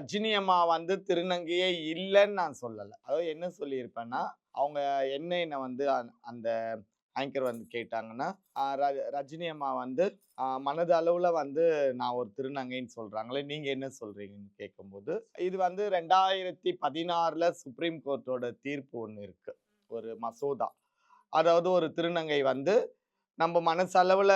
ரஜினி அம்மா வந்து திருநங்கையே இல்லன்னு நான் சொல்லல. அதாவது என்ன சொல்லியிருப்பேன்னா, அவங்க என்ன வந்து அந்த ஆங்கர் வந்து கேட்டாங்கன்னா, ரஜினி அம்மா வந்து மனதளவுல வந்து நான் ஒரு திருநங்கைன்னு சொல்றாங்களே, நீங்க என்ன சொல்றீங்கன்னு கேட்கும்போது, இது வந்து 2016ல சுப்ரீம் கோர்ட்டோட தீர்ப்பு ஒண்ணு இருக்கு. ஒரு மசோதா. அதாவது ஒரு திருநங்கை வந்து நம்ம மனசளவுல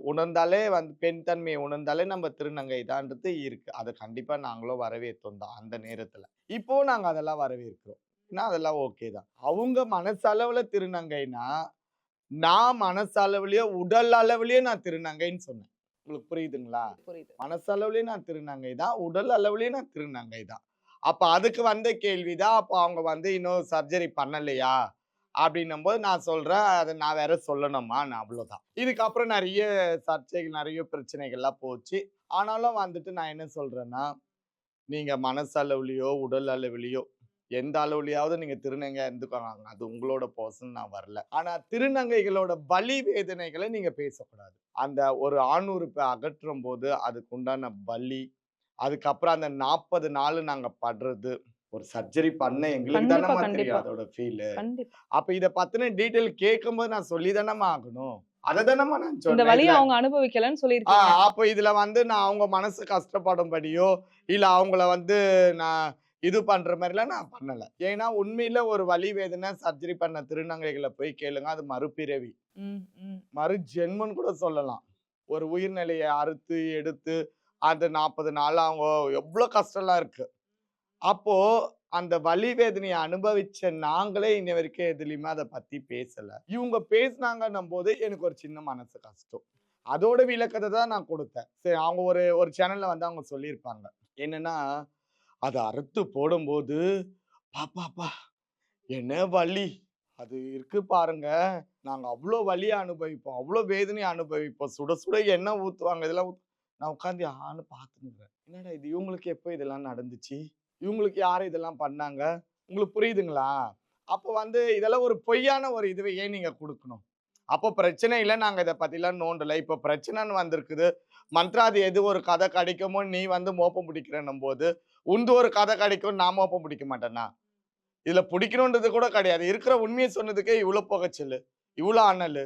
உணர்ந்தாலே வந்து பெண் தன்மையை உணர்ந்தாலே நம்ம திருநங்கை தான்றது இருக்கு. அத கண்டிப்பா நாங்களும் வரவேற்றோம் தான் அந்த நேரத்துல. இப்பவும் நாங்க அதெல்லாம் வரவேற்கிறோம். ஏன்னா அதெல்லாம் ஓகே தான். அவங்க மனசளவுல திருநங்கைன்னா, நான் மனசளவிலயோ, உடல் அளவிலயோ நான் திருநங்கைன்னு சொன்னேன். உங்களுக்கு புரியுதுங்களா? புரியுது. மனசளவிலயும் நான் திருநங்கை தான். உடல் அளவிலயும் நான் திருநங்கை தான். அப்ப அதுக்கு வந்த கேள்வி தான், அப்ப அவங்க வந்து இன்னும் சர்ஜரி பண்ணலையா? அப்படின்னும்போது நான் சொல்றேன், "அத நான் வேற சொல்லணுமான்னு" அவ்வளோதான். இதுக்கப்புறம் நெறைய சர்ச்சைகள், நெறைய பிரச்சனைகள்லாம் போச்சு. ஆனாலும் வந்துட்டு நான் என்ன சொல்றேன்னா, நீங்க மனசளவிலயோ, உடல் அளவிலயோ எந்த அளவுலயாவது நீங்க திருநங்கையா இருந்துக்கோங்க. அது உங்களோட பெர்சன் நான் வரல. ஆனா திருநங்கைகளோட வலி வேதனைகள நீங்க பேசக்கூடாது. அந்த ஒரு ஆணுறுப்ப அகற்றும்போது அதுக்கு உண்டான வலி, அதுக்கப்புறம் அந்த 40 நாளு நாங்க படுறது, ஒரு சர்ஜரி பண்ண எங்களுக்கு கண்டிப்பா, தானம்மா தெரியும் கண்டிப்பா. அதோட ஃபீலு. கண்டிப்பா. அப்ப இத பத்தின டீட்டெயில் கேட்கும்போது நான் சொல்லி தானம்மா ஆகணும். அத தானம்மா நான் இந்த சொன்னேன். வலிய இதுல அவங்க அனுபவிக்கலன்னு சொல்லியிருக்கீங்க. அப்ப இதுல வந்து நான் அவங்க மனசு கஷ்டப்படும்படியோ, இல்ல அவங்கள வந்து நான் இது பண்ற மாரிலாம் நான் பண்ணல. ஏன்னா உண்மையில ஒரு வலி வேதனை சர்ஜரி பண்ண திருநங்கைகள போய் கேளுங்க. அது மறுபிறவி. ம், ம். மறு ஜென்மம்னு கூட சொல்லலாம். ஒரு உயிர்நிலைய அறுத்து, எடுத்து அந்த 40 நாள் அவங்க எவ்ளோ கஷ்டம்லாம் இருக்கு. அப்போ அந்த வலி வேதனைய அனுபவிச்ச நாங்களே இன்ன வரைக்கும் எதுலயுமே அத பத்தி பேசல. இவங்க பேசுனாங்கன்னும்போது எனக்கு ஒரு சின்ன மனசு கஷ்டம். அதோட விளக்கத்த தான் நான் குடுத்தேன். சரி அவங்க ஒரு ஒரு சேனல்ல வந்து அவங்க சொல்லியிருப்பாங்க. என்னன்னா, "அத அறுத்து போடும்போது, பாப்பாப்பா என்ன வலி! அது இருக்கு பாருங்க. நாங்க அவ்ளோ வலிய அனுபவிப்போம். அவ்ளோ வேதனைய அனுபவிப்போம். சுட சுட எண்ணெய் ஊத்துவாங்க. இதெல்லாம் நான் உட்கார்ந்து ஆன்னு பார்த்துன்னுருக்கிறேன். என்னடா இது இவங்களுக்கு எப்ப இதெல்லாம் நடந்துச்சு? இவங்களுக்கு யாரு இதெல்லாம் பண்ணாங்க? உங்களுக்கு புரியுதுங்களா? அப்ப வந்து இதெல்லாம் ஒரு பொய்யான ஒரு இதுவ ஏன் நீங்க குடுக்கணும்? அப்போ பிரச்சனை இல்ல. நாங்க இத பத்திலாம் நோண்டல. இப்போ பிரச்சனைன்னு வந்திருக்குது. மந்த்ராது எது ஒரு கதை கிடைக்குமோ நீ வந்து மோப்பம் பிடிக்கிறன்னும்போது, உன்து ஒரு கதை கிடைக்கும் நான் மோப்பம் பிடிக்க மாட்டேனா? இதுல புடிக்கணும்ன்றது கூட கிடையாது. இருக்கிற உண்மைய சொன்னதுக்கே இவ்ளோ புகைச்சலு, இவ்ளோ அனலு.